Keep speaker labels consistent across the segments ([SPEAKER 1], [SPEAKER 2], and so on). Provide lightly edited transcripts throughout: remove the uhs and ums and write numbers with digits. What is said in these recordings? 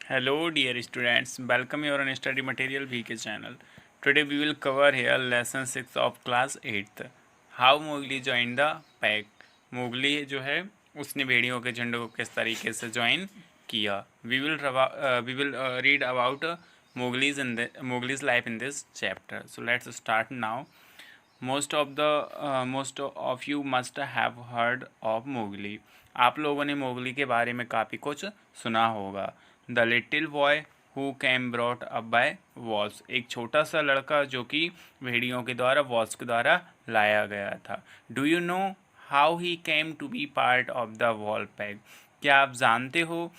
[SPEAKER 1] Hello dear students, welcome your on study material VK channel. Today we will cover here lesson 6 of class 8th. How Mowgli joined the pack. Mowgli जो है उसने भेड़ियों के झुंड को किस तरीके से ज्वाइन किया. We will read about Mowgli's life in this chapter. So let's start now. Most of you must have heard of Mowgli. आप लोगों ने मोगली के बारे में काफ़ी कुछ सुना होगा. The little boy who came brought up by wolves. एक छोटा सा लड़का जो कि भेड़ियों के द्वारा वॉल्स के द्वारा लाया गया था. Do you know how he came to be part of the wolf pack. क्या आप जानते हो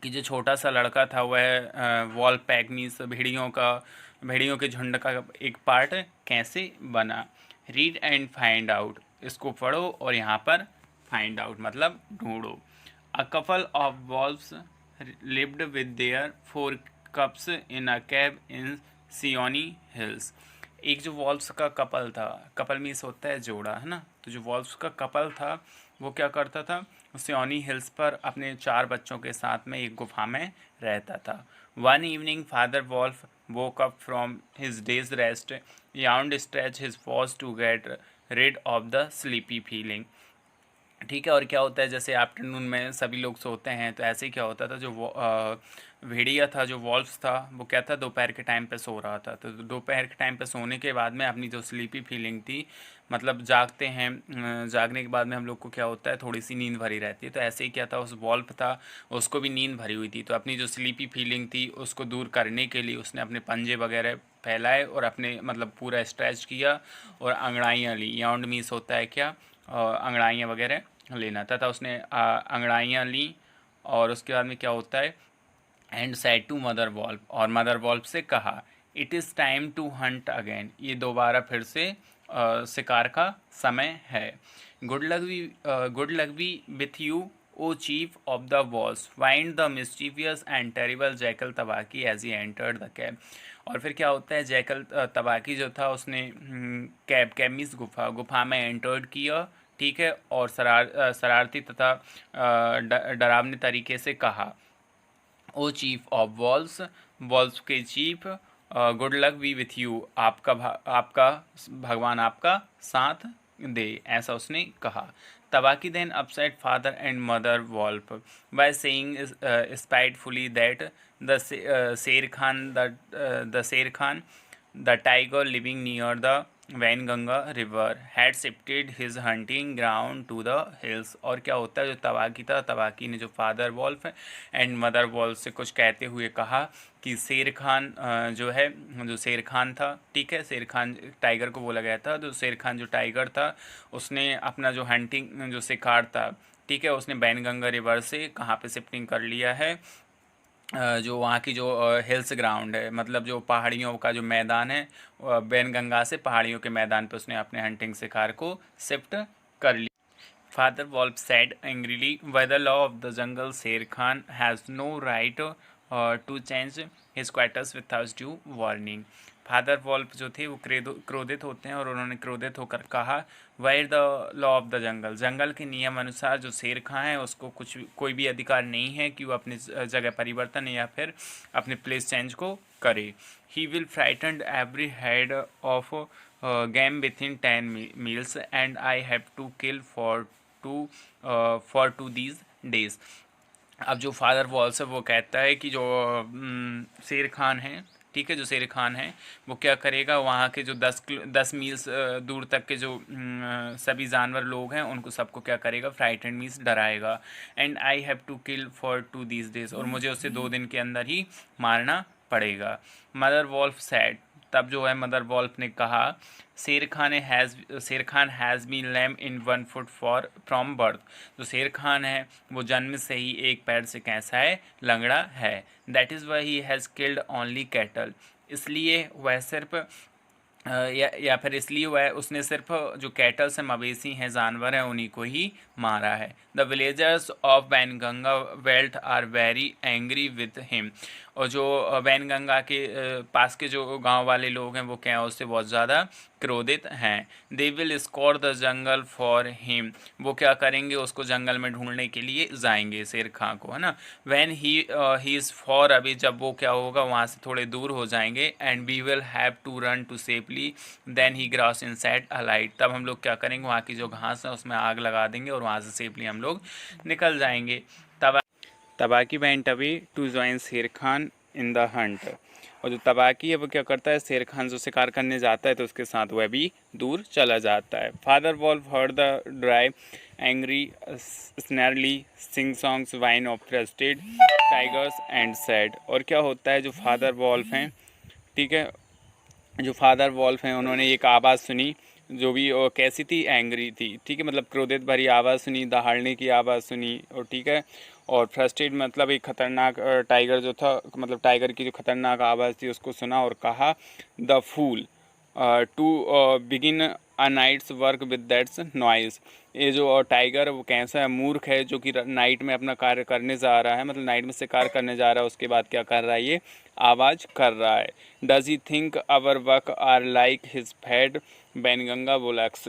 [SPEAKER 1] कि जो छोटा सा लड़का था वह वॉल पैक मीन्स भेड़ियों के झुंड का एक पार्ट कैसे बना. Read and find out. इसको पढ़ो और यहाँ पर फाइंड आउट मतलब ढूंढो. A couple of valves lived with their 4 cups in a cab in Seoni hills. एक जो वॉल्व्स का कपल था, कपल मीन्स होता है जोड़ा, है ना. तो जो वॉल्व्स का कपल था वो क्या करता था, सियोनी हिल्स पर अपने 4 बच्चों के साथ में एक गुफा में रहता था. One evening father wolf woke up from his day's rest, yawned, stretched his paws to get rid of the sleepy feeling. ठीक है. और क्या होता है, जैसे आफ्टरनून में सभी लोग सोते हैं तो ऐसे ही क्या होता था, जो भेड़िया था, जो वॉल्व्स था, वो क्या था, दोपहर के टाइम पे सो रहा था. तो दोपहर के टाइम पे सोने के बाद में अपनी जो स्लीपी फीलिंग थी, मतलब जागते हैं, जागने के बाद में हम लोग को क्या होता है, थोड़ी सी नींद भरी रहती है. तो ऐसे ही क्या था, उस वॉल्व था, उसको भी नींद भरी हुई थी. तो अपनी जो स्लीपी फीलिंग थी उसको दूर करने के लिए उसने अपने पंजे वगैरह फैलाए और अपने मतलब पूरा स्ट्रेच किया और अंगड़ाइयाँ ली. याउंड मीन्स होता है क्या, अंगड़ाइयाँ वगैरह लेना था उसने अंगड़ाइयाँ ली. और उसके बाद में क्या होता है, and said to mother wolf. और मदर वॉल्फ से कहा, it is time to hunt again. ये दोबारा फिर से शिकार का समय है. Good luck be with you O chief of the wolves. Find the mischievous and terrible jackal Tabaqui as he entered the cave. और फिर क्या होता है, जैकल तबाकी जो था उसने कैब मीन्स गुफा में एंटर्ड किया. ठीक है. और शरारती तथा डरावने तरीके से कहा, O chief of wolves, wolves के chief, good luck be with you. आपका भगवान आपका साथ दे, ऐसा उसने कहा. Tabaqui then upset father and mother wolf by saying spitefully that the Shere Khan the tiger living near the Waingunga river had shifted his hunting ground to the hills. और क्या होता है, जो तबाकी था, तबाकी ने जो father wolf and mother wolf से कुछ कहते हुए कहा कि शेर खान जो है, जो शेर खान था, ठीक है, शेर खान टाइगर को बोला गया था. तो शेर खान जो टाइगर था उसने अपना जो हंटिंग जो शिकार था, ठीक है, उसने बैनगंगा रिवर से कहाँ पे शिफ्टिंग कर लिया है, जो वहाँ की जो हिल्स ग्राउंड है, मतलब जो पहाड़ियों का जो मैदान है, बैनगंगा से पहाड़ियों के मैदान पे उसने अपने हंटिंग शिकार को शिफ्ट कर लिया. Father wolf said angrily, by the law of the jungle Shere Khan has no right to change his quarters without due warning. Father wolf जो थे वो क्रोधित होते हैं और उन्होंने क्रोधित होकर कहा, वायर the law of the jungle. जंगल के नियम अनुसार जो शेर खां है उसको कोई भी अधिकार नहीं है कि वो अपनी जगह परिवर्तन या फिर अपने प्लेस चेंज को करे. He will frighten every head of game within 10 miles and I have to kill for two these days. अब जो फादर वॉल्स है वो कहता है कि जो शेर खान है, ठीक है, जो शेर खान है वो क्या करेगा, वहाँ के जो 10 मील्स दूर तक के जो सभी जानवर लोग हैं उनको सबको क्या करेगा, फ्राइटेंड मीन्स डराएगा. And I have to kill for 2 these days. और मुझे उसे 2 दिन के अंदर ही मारना पड़ेगा. Mother wolf said. तब जो है मदर वॉल्फ ने कहा, Shere Khan has been lame in 1 foot for from birth. जो शेर खान है वो जन्म से ही एक पैर से कैसा है, लंगड़ा है. That is why he has killed only cattle. इसलिए वह सिर्फ या फिर इसलिए वह उसने सिर्फ जो कैटल्स हैं, मवेशी हैं, जानवर हैं, उन्हीं को ही मारा है. The villagers of Waingunga belt are very angry with him. और जो वैनगंगा के पास के जो गांव वाले लोग हैं वो क्या, उससे बहुत ज़्यादा क्रोधित हैं। They will score the jungle for him, वो क्या करेंगे, उसको जंगल में ढूंढने के लिए जाएंगे शेर खां को, है ना। व्हेन ही इज़ फॉर, अभी जब वो क्या होगा वहाँ से थोड़े दूर हो जाएंगे, and we will have to run to safely then he grass in set a light, तब हम लोग क्या करेंगे, वहाँ की जो घास है उसमें आग लगा देंगे और वहाँ से सेफली हम लोग निकल जाएंगे। Tabaqui went away to join Shere Khan in the Hunt, और जो तबाकी है वो क्या करता है, शेर खान जो शिकार करने जाता है तो उसके साथ वह भी दूर चला जाता है। Father wolf heard the dry angry snarly sing songs whine of frustrated tigers and said, और क्या होता है, जो फादर वॉल्फ हैं, ठीक है, जो फादर वॉल्फ हैं उन्होंने एक आवाज़ सुनी जो भी कैसी थी, एंग्री थी, ठीक है, मतलब क्रोधित भरी आवाज़ सुनी, दहाड़ने की आवाज़ सुनी, और ठीक है, और फ्रस्ट्रेट मतलब एक खतरनाक टाइगर जो था, मतलब टाइगर की जो खतरनाक आवाज़ थी उसको सुना, और कहा the fool to begin a night's work with that's noise, ये जो टाइगर वो कैसा है, मूर्ख है जो कि नाइट में अपना कार्य करने जा रहा है, मतलब नाइट में शिकार करने जा रहा है, उसके बाद क्या कर रहा है, ये आवाज़ कर रहा है। Does he think our work are like his fat Waingunga bullocks,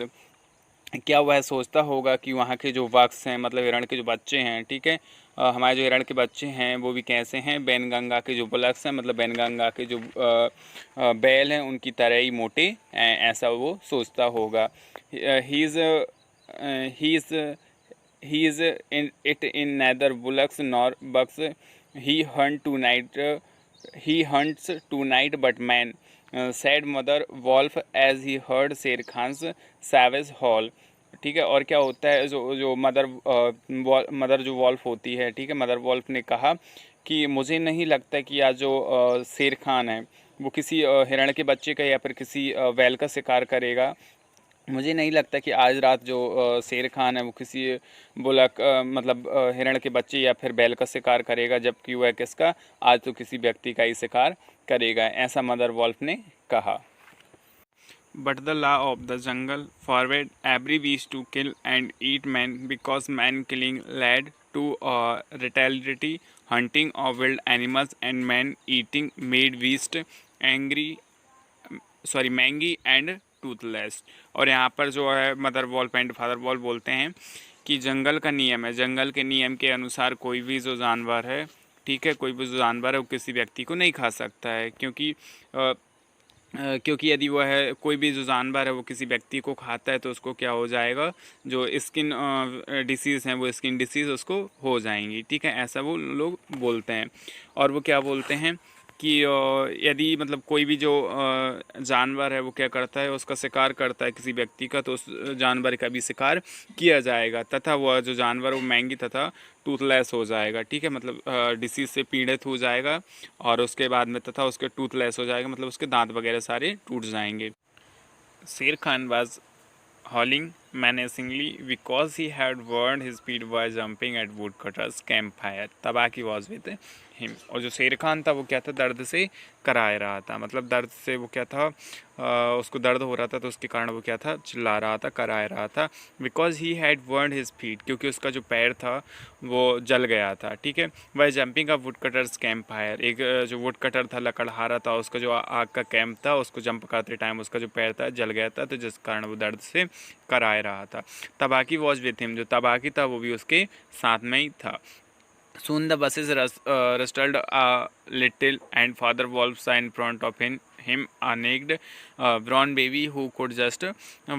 [SPEAKER 1] क्या वह सोचता होगा कि वहाँ के जो वक्स हैं, मतलब हिरण के जो बच्चे हैं, ठीक है, हमारे जो हिरण के बच्चे हैं वो भी कैसे हैं, बैनगंगा के जो बुलक्स हैं, मतलब बैनगंगा के जो बैल हैं उनकी तरह ही मोटे हैं, ऐसा वो सोचता होगा। He is he is in it in neither bullocks nor bucks, he hunt tonight he hunts tonight but man, said mother wolf as he heard Shere Khan's savage hall, ठीक है, और क्या होता है, जो मदर जो वॉल्फ होती है, ठीक है, मदर वॉल्फ ने कहा कि मुझे नहीं लगता कि आज जो शेर खान है वो किसी हिरण के बच्चे का या फिर किसी बैल का शिकार करेगा, मुझे नहीं लगता कि आज रात जो शेर खान है वो किसी बुलक मतलब हिरण के बच्चे या फिर बैल का शिकार करेगा, जबकि वह किसका, आज तो किसी व्यक्ति का ही शिकार करेगा, ऐसा मदर वॉल्फ ने कहा। But the law of the jungle forbade every beast to kill and eat man, because man killing led to retaliatory hunting of wild animals, and man eating made beast mangy and toothless. और यहाँ पर जो है mother wolf and father wolf बोलते हैं कि जंगल का नियम है, जंगल के नियम के अनुसार कोई भी जो जानवर है, ठीक है, कोई भी जो जानवर है वो किसी व्यक्ति को नहीं खा सकता है, क्योंकि यदि वह है कोई भी जो जानवर है वो किसी व्यक्ति को खाता है तो उसको क्या हो जाएगा, जो स्किन डिसीज़ हैं वो स्किन डिसीज़ उसको हो जाएंगी, ठीक है, ऐसा वो लोग बोलते हैं। और वो क्या बोलते हैं कि यदि मतलब कोई भी जो जानवर है वो क्या करता है, उसका शिकार करता है किसी व्यक्ति का, तो उस जानवर का भी शिकार किया जाएगा, तथा वह जो जानवर वो महंगी तथा टूथलेस हो जाएगा, ठीक है, मतलब डिसीज़ से पीड़ित हो जाएगा, और उसके बाद में तथा उसके टूथलेस हो जाएगा, मतलब उसके दांत वगैरह सारे टूट जाएंगे। शेर Khan was howling menacingly because he had warned his speed by jumping at woodcutter's campfire. Tabaki was with him. और जो शेर खान था वो क्या था, दर्द से कराए रहा था, मतलब दर्द से वो क्या था, उसको दर्द हो रहा था तो उसके कारण वो क्या था, चिल्ला रहा था, कराए रहा था। Because he had burn his feet, क्योंकि उसका जो पैर था वो जल गया था, ठीक है। वह jumping a would cutters camp fire, एक जो वुड कटर था, लकड़हारा था, उसका जो आग का कैंप था, उसको जंप करते टाइम उसका जो पैर था जल गया था, तो जिस कारण वो दर्द से कराए रहा था। तबाकी वॉज विथ हिम, जो तबाकी था वो भी उसके साथ में ही था। Soon the buses rustled a little, and Father Wolf saw in front of him a naked brown baby who could just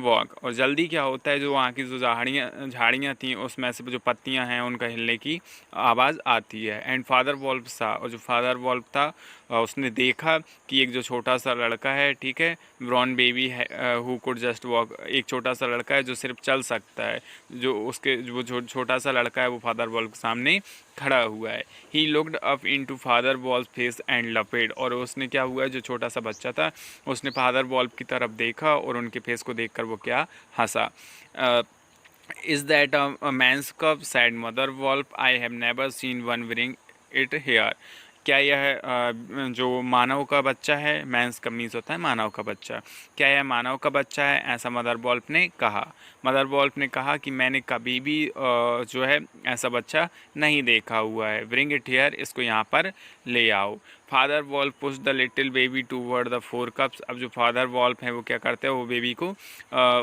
[SPEAKER 1] walk. और जल्दी क्या होता है, जो वहाँ की जो झाड़ियाँ थी उसमें से जो पत्तियाँ हैं उनका हिलने की आवाज़ आती है। एंड फादर वॉल्फ सा, और जो फादर वॉल्फ था उसने देखा कि एक जो छोटा सा लड़का है, ठीक है, ब्राउन बेबी है, हु कुड जस्ट वॉक, एक छोटा सा लड़का है जो सिर्फ चल सकता है, जो उसके जो छोटा सा लड़का है वो फादर वॉल्फ के सामने खड़ा हुआ है। He looked up into father wolf face and laughed, और उसने क्या हुआ है, जो छोटा सा बच्चा था उसने फादर वॉल्फ की तरफ देखा और उनके फेस को देखकर वो क्या हंसा। Is that a man's cub, said mother wolf, I have never seen one bring it here. क्या यह जो मानव का बच्चा है, मैंस का मीन्स होता है मानव का बच्चा, क्या यह मानव का बच्चा है, ऐसा मदर वॉल्फ ने कहा। मदर वॉल्फ ने कहा कि मैंने कभी भी जो है ऐसा बच्चा नहीं देखा हुआ है। ब्रिंग इट हियर, इसको यहाँ पर ले आओ। Father wolf push the little baby toward the 4 cubs. अब जो फादर वॉल्फ हैं वो क्या करते हैं, वो बेबी को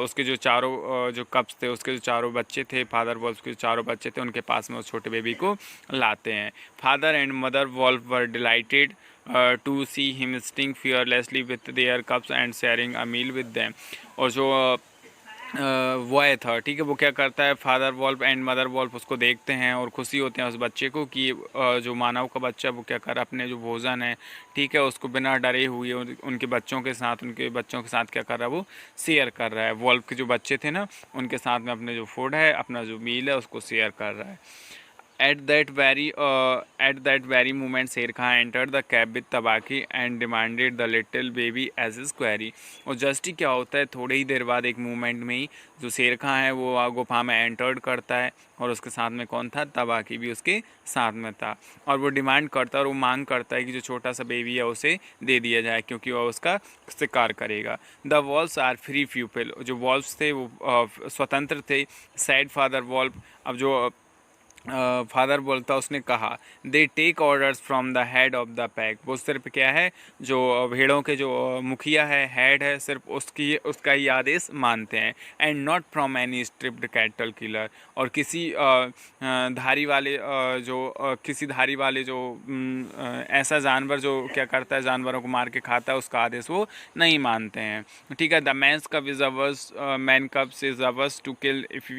[SPEAKER 1] उसके जो चारों जो कप्स थे, उसके जो चारों बच्चे थे, फादर वॉल्फ के जो चारों बच्चे थे, उनके पास में उस छोटे बेबी को लाते हैं। Father and mother wolf were delighted to see him sitting fearlessly with their cubs and sharing a meal with them. और जो बॉय था, ठीक है, वो क्या करता है, father wolf and mother wolf उसको देखते हैं और खुशी होते हैं उस बच्चे को कि जो मानव का बच्चा वो क्या कर अपने जो भोजन है, ठीक है, उसको बिना डरे हुए उनके बच्चों के साथ क्या कर रहा है, वो शेयर कर रहा है। वॉल्फ के जो बच्चे थे ना, उनके साथ में अपने जो फूड है, अपना जो मील है, उसको शेयर कर रहा है। At that very moment, शेर खां entered the cab with तबाकी and demanded the little baby as his quarry। और जस्ट ही क्या होता है, थोड़े ही देर बाद एक मूवमेंट में ही जो शेर खां है वो गुफा में एंटर्ड करता है, और उसके साथ में कौन था, तबाकी भी उसके साथ में था। और वो डिमांड करता है और वो मांग करता है कि जो छोटा सा बेबी है उसे दे दिया जाए, क्योंकि वह उसका शिकार करेगा। The wolves are free people, जो वॉल्व्स थे वो स्वतंत्र थे। सैड फादर वॉल्व, अब जो फादर बोलता, उसने कहा, they take orders from the head of the pack. वो सिर्फ क्या है, जो भेड़ों के जो मुखिया है, हेड है, सिर्फ उसका ही आदेश मानते हैं। And not from any striped cattle killer, और किसी धारी वाले किसी धारी वाले जो ऐसा जानवर जो क्या करता है, जानवरों को मार के खाता है, उसका आदेश वो नहीं मानते हैं। ठीक है, the man's cub is ours, man cubs is ours to kill if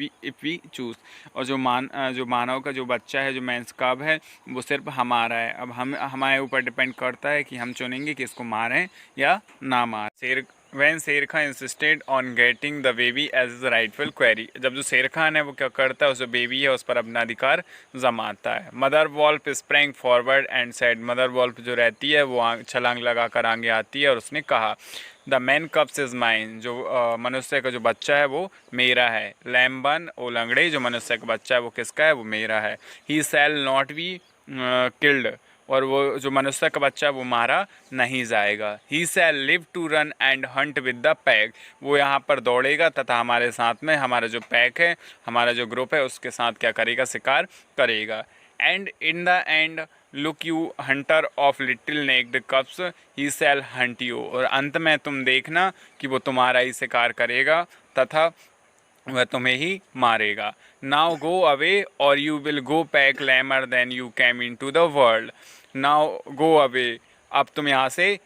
[SPEAKER 1] we choose. और जो मानव का जो बच्चा है, जो मैंस कब है, वो सिर्फ हमारा है। अब हमारे ऊपर डिपेंड करता है कि हम चुनेंगे कि इसको मारें या ना मारें। Shere Khan insisted on getting the baby as the rightful quarry. जब जो शेर खान है वो क्या करता है, उस जो बेबी है उस पर अपना अधिकार जमाता है। Mother wolf sprang forward and said, mother wolf जो रहती है वो छलांग लगा कर आगे आती है और उसने कहा, the man cubs is mine, जो मनुष्य का जो बच्चा है वो मेरा है। लैम्बन ओ लंगड़े, जो मनुष्य का बच्चा है वो किसका है, वो मेरा है। ही शैल नॉट बी किल्ड, और वो जो मनुष्य का बच्चा है वो मारा नहीं जाएगा। He shall live to run and hunt with the pack, वो यहाँ पर दौड़ेगा तथा हमारे साथ में हमारा जो पैक है, हमारा जो ग्रुप है, उसके साथ क्या करेगा, शिकार करेगा। And in the end look you hunter of little naked cubs, he shall hunt you, और अंत में तुम देखना कि वो तुम्हारा ही शिकार करेगा तथा वह तुम्हें ही मारेगा। नाउ गो अवे और you will go back lamer than you came into the world. Now go away, अब तुम यहाँ से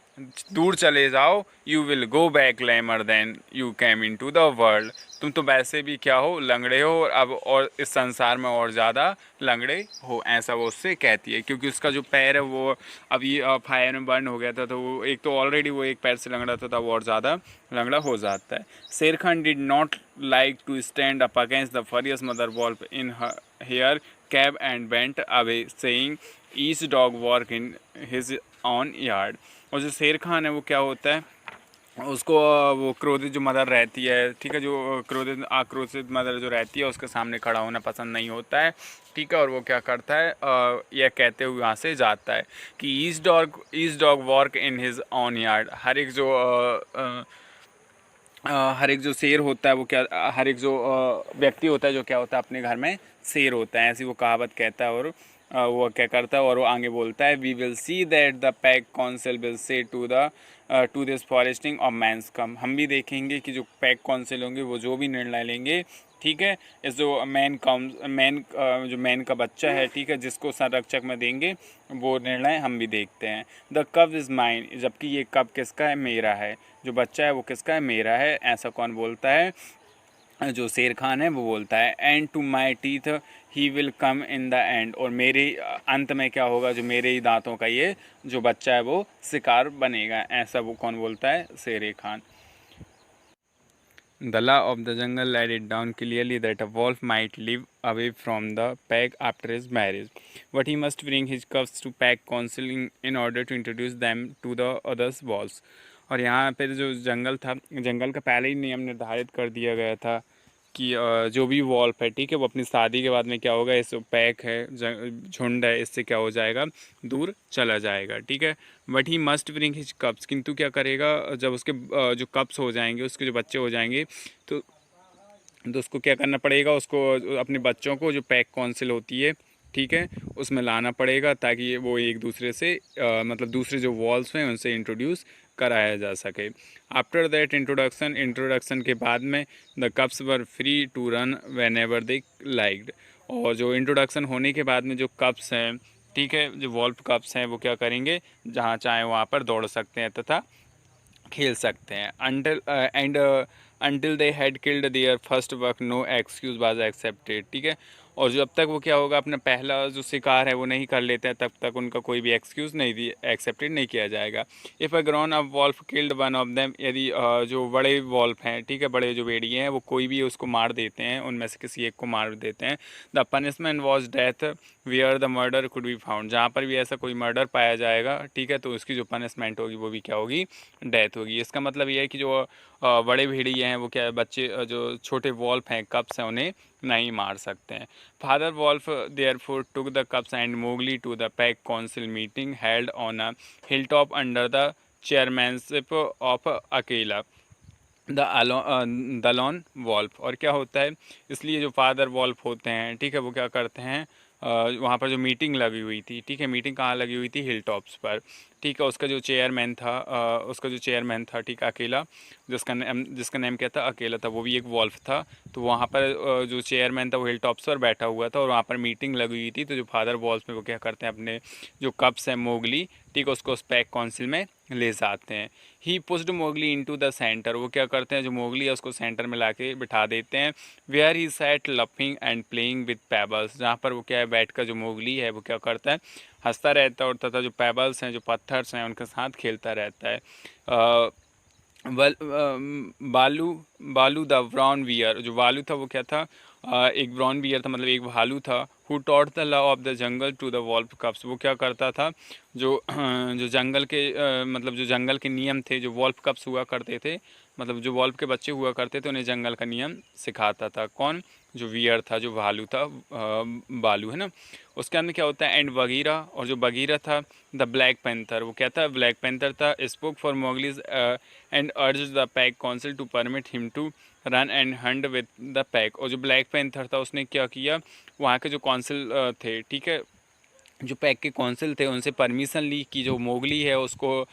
[SPEAKER 1] दूर चले जाओ। You will go back lamer than you came into the world, तुम तो वैसे भी क्या हो, लंगड़े हो, और अब और इस संसार में और ज़्यादा लंगड़े हो, ऐसा वो उससे कहती है। क्योंकि उसका जो पैर है वो अभी फायर में बर्न हो गया था, तो वो एक तो ऑलरेडी वो एक पैर से लंगड़ा था, वो और ज़्यादा लंगड़ा हो जाता है। Shere Khan did not like to stand up against the furious mother wolf in her cave and went away saying, each dog bark in his own yard. और जो शेर खान है वो क्या होता है, उसको वो क्रोधित जो मदर रहती है, ठीक है, जो आक्रोशित मदर जो रहती है उसके सामने खड़ा होना पसंद नहीं होता है, ठीक है। और वो क्या करता है, यह कहते हुए वहाँ से जाता है कि each dog bark in his own yard. हर एक जो शेर होता है वो क्या, हर एक जो व्यक्ति होता है जो क्या होता है, अपने घर में शेर होता है, ऐसी वो कहावत कहता है। और वो क्या करता है, और वो आगे बोलता है, we will see that the pack council will say to this fostering of man's cub. हम भी देखेंगे कि जो पैक काउंसिल होंगे वो जो भी निर्णय लेंगे, ठीक है, इस जो जो मैन का बच्चा है, ठीक है, जिसको संरक्षक में देंगे, वो निर्णय हम भी देखते हैं। द कब इज़ माइन, जबकि ये कब किसका है, मेरा है। जो बच्चा है वो किसका है, मेरा है। ऐसा कौन बोलता है, जो शेर खान है वो बोलता है। And to my teeth he will come in the end, और मेरे अंत में क्या होगा, जो मेरे ही दांतों का ये जो बच्चा है वो शिकार बनेगा। ऐसा वो कौन बोलता है, Shere Khan. The law of the jungle laid it down clearly that a wolf might live away from the pack after his marriage, but he must bring his cubs to pack council in order to introduce them to the others wolves। और यहाँ पे जो जंगल था, जंगल का पहले ही नियम निर्धारित कर दिया गया था कि जो भी वॉल्फ है, ठीक है, वो अपनी शादी के बाद में क्या होगा, इस पैक है, झुंड है, इससे क्या हो जाएगा, दूर चला जाएगा, ठीक है। But he must bring his cups, किंतु क्या करेगा, जब उसके जो कप्स हो जाएंगे, उसके जो बच्चे हो जाएंगे, तो तो उसको क्या करना पड़ेगा, उसको अपने बच्चों को जो पैक काउंसिल होती है, ठीक है, उसमें लाना पड़ेगा ताकि वो एक दूसरे से मतलब दूसरे जो वॉल्स हैं उनसे इंट्रोड्यूस कराया जा सके। आफ्टर दैट इंट्रोडक्शन के बाद में the cubs were free to run whenever they liked. और जो इंट्रोडक्शन होने के बाद में जो कप्स हैं, ठीक है, जो वॉल्फ कप्स हैं, वो क्या करेंगे, जहाँ चाहे वहाँ पर दौड़ सकते हैं तथा खेल सकते हैं। Until they had killed their first work no excuse was accepted, ठीक है। और जब तक वो क्या होगा, अपना पहला जो शिकार है वो नहीं कर लेते हैं, तब तक उनका कोई भी एक्सक्यूज़ नहीं दी एक्सेप्टेड नहीं किया जाएगा। If a grown up wolf killed one of them, यदि जो बड़े वॉल्फ हैं, ठीक है, बड़े जो भेड़िए हैं, वो कोई भी उसको मार देते हैं, उनमें से किसी एक को मार देते हैं, the punishment was death where the murder could be found. जहाँ पर भी ऐसा कोई मर्डर पाया जाएगा, ठीक है, तो उसकी जो पनिशमेंट होगी वो भी क्या होगी, डेथ होगी। इसका मतलब ये है कि जो बड़े भेड़िए हैं वो क्या है, बच्चे जो छोटे वॉल्फ हैं, कप्स हैं, उन्हें नहीं मार सकते हैं। Father wolf therefore took the cubs and Mowgli to the pack council meeting held on a hill top under the chairmanship of Akela the lone wolf. और क्या होता है, इसलिए जो फादर वॉल्फ होते हैं, ठीक है, वो क्या करते हैं, वहाँ पर जो मीटिंग लगी हुई थी, ठीक है, मीटिंग कहाँ लगी हुई थी, हिल टॉप्स पर, ठीक है। उसका जो चेयरमैन था, ठीक है, अकेला, जिसका नेम क्या था, अकेला था, वो भी एक वॉल्फ था। तो वहाँ पर जो चेयरमैन था वो हिल टॉप्स पर बैठा हुआ था और वहाँ पर मीटिंग लगी हुई थी। तो जो फादर वॉल्फ में वो क्या करते हैं, अपने जो कप्स हैं मोगली, ठीक है, उसको उस पैक काउंसिल में ले जाते हैं। He pushed Mowgli into the centre, वो क्या करते हैं, जो मोगली है उसको सेंटर में लाके बिठा देते हैं। Where he sat laughing and playing with pebbles, जहाँ पर वो क्या है, बैठकर जो मोगली है वो क्या करता है, हंसता रहता है और तथा जो पेबल्स हैं, जो पत्थर्स हैं, उनके साथ खेलता रहता है। बालू बालू द ब्राउन वियर, जो बालू था वो क्या था, एक ब्राउन वियर था, मतलब एक भालू था। Who taught the law of the jungle to the wolf cubs, वो क्या करता था, जो जो जंगल के मतलब जो जंगल के नियम थे, जो वॉल्फ कप्स हुआ करते थे, मतलब जो वॉल्फ के बच्चे हुआ करते थे, उन्हें जंगल का नियम सिखाता था। कौन, जो वियर था, जो भालू था, बालू है ना। उसके अंदर क्या होता है, एंड बगीरा, और जो बगीरा था, द ब्लैक पैंथर, वो क्या था, ब्लैक पैंथर था। Spoke for Mowgli's and urged the pack council to permit him to run and hunt with the pack. और जो ब्लैक पैंथर था उसने क्या किया, वहाँ के जो काउंसिल थे, ठीक है, जो पैक के काउंसिल थे, उनसे परमिशन ली कि जो मोगली है उसको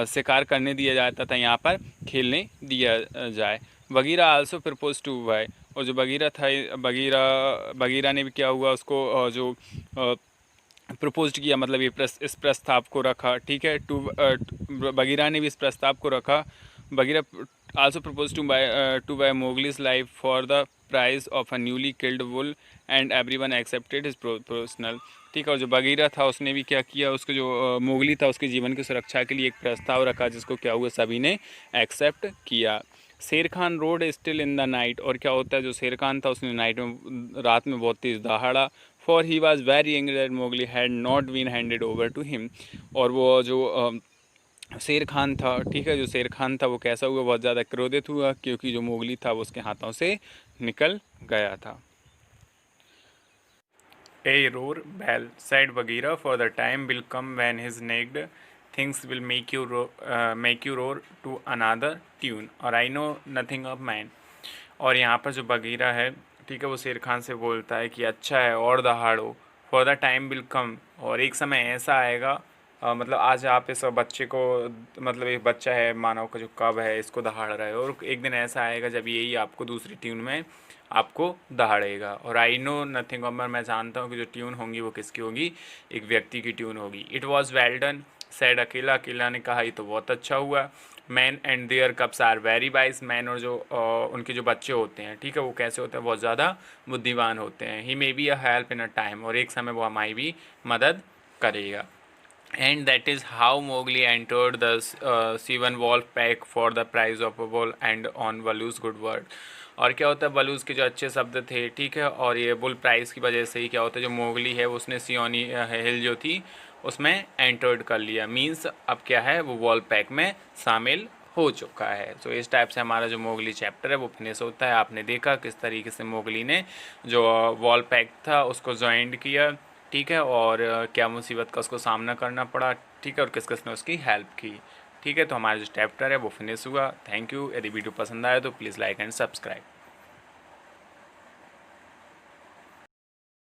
[SPEAKER 1] शिकार करने दिया जाता था, यहाँ पर खेलने दिया जाए। Bagheera also propose to why, और जो बगीरा था, बगीरा ने भी क्या हुआ, उसको जो प्रपोज किया, मतलब ये इस प्रस्ताव को रखा, ठीक है, बगीरा ने भी इस प्रस्ताव को रखा। Bagheera also propose to buy Mowgli's life for the price of a newly killed bull and everyone accepted his proposal, ठीक है। और जो बगीरा था उसने भी क्या किया, उसके जो मोगली था उसके जीवन की सुरक्षा के लिए एक प्रस्ताव रखा, जिसको क्या हुआ, सभी ने एक्सेप्ट किया। शेर Khan road still in the night, और क्या होता है, जो शेर खान था उसने नाइट में, रात में बहुत तेज दहाड़ा। For he was very angry that Mowgli had not been handed over to him. और वो जो शेर खान था, ठीक है, जो शेर खान था वो कैसा हुआ, बहुत ज़्यादा क्रोधित हुआ, क्योंकि जो मोगली था वो उसके हाथों से निकल गया था। A roar, bell, said Bagheera, for the time will come when his naked things will make you roar to another tune, और I know nothing of man। और यहाँ पर जो बगीरा है, ठीक है, वो शेर खान से बोलता है कि अच्छा है और दहाड़ो, for the time will come, और एक समय ऐसा आएगा, मतलब आज आप इस बच्चे को, मतलब एक बच्चा है मानव का जो कब है, इसको दहाड़ रहे हो, और एक दिन ऐसा आएगा जब यही आपको दूसरी ट्यून में आपको दहाड़ेगा। और आई नो नथिंग ऑमर, मैं जानता हूँ कि जो ट्यून होंगी वो किसकी होगी, एक व्यक्ति की ट्यून होगी। It was well done, said Akela, Akela ने कहा ये तो बहुत अच्छा हुआ। Man and their cubs are very wise, man और जो उनके जो बच्चे होते हैं, ठीक है, वो कैसे होते हैं, बहुत ज़्यादा बुद्धिमान होते हैं। He may be a help in a time, और एक समय वो हमारी भी मदद करेगा। And that is how Mowgli entered the Seeonee wolf pack for the price of a bull and on Baloo's good word. और क्या होता है, बलूज के जो अच्छे शब्द थे, ठीक है, और ये बुल प्राइस की वजह से ही क्या होता है, जो मोगली है उसने सियोनी हिल जो थी उसमें एंटर्ड कर लिया, मीन्स अब क्या है, वो वॉल पैक में शामिल हो चुका है। तो इस टाइप से हमारा जो मोगली चैप्टर है वो फिनिश होता है। आपने देखा किस तरीके से मोगली ने जो वॉल पैक था उसको ज्वाइंट किया, ठीक है, और क्या मुसीबत का उसको सामना करना पड़ा, ठीक है, और किस किस ने उसकी हेल्प की, ठीक है। तो हमारा जो चैप्टर है वो फिनिश हुआ। Thank you. यदि वीडियो पसंद आया तो प्लीज़ लाइक एंड सब्सक्राइब।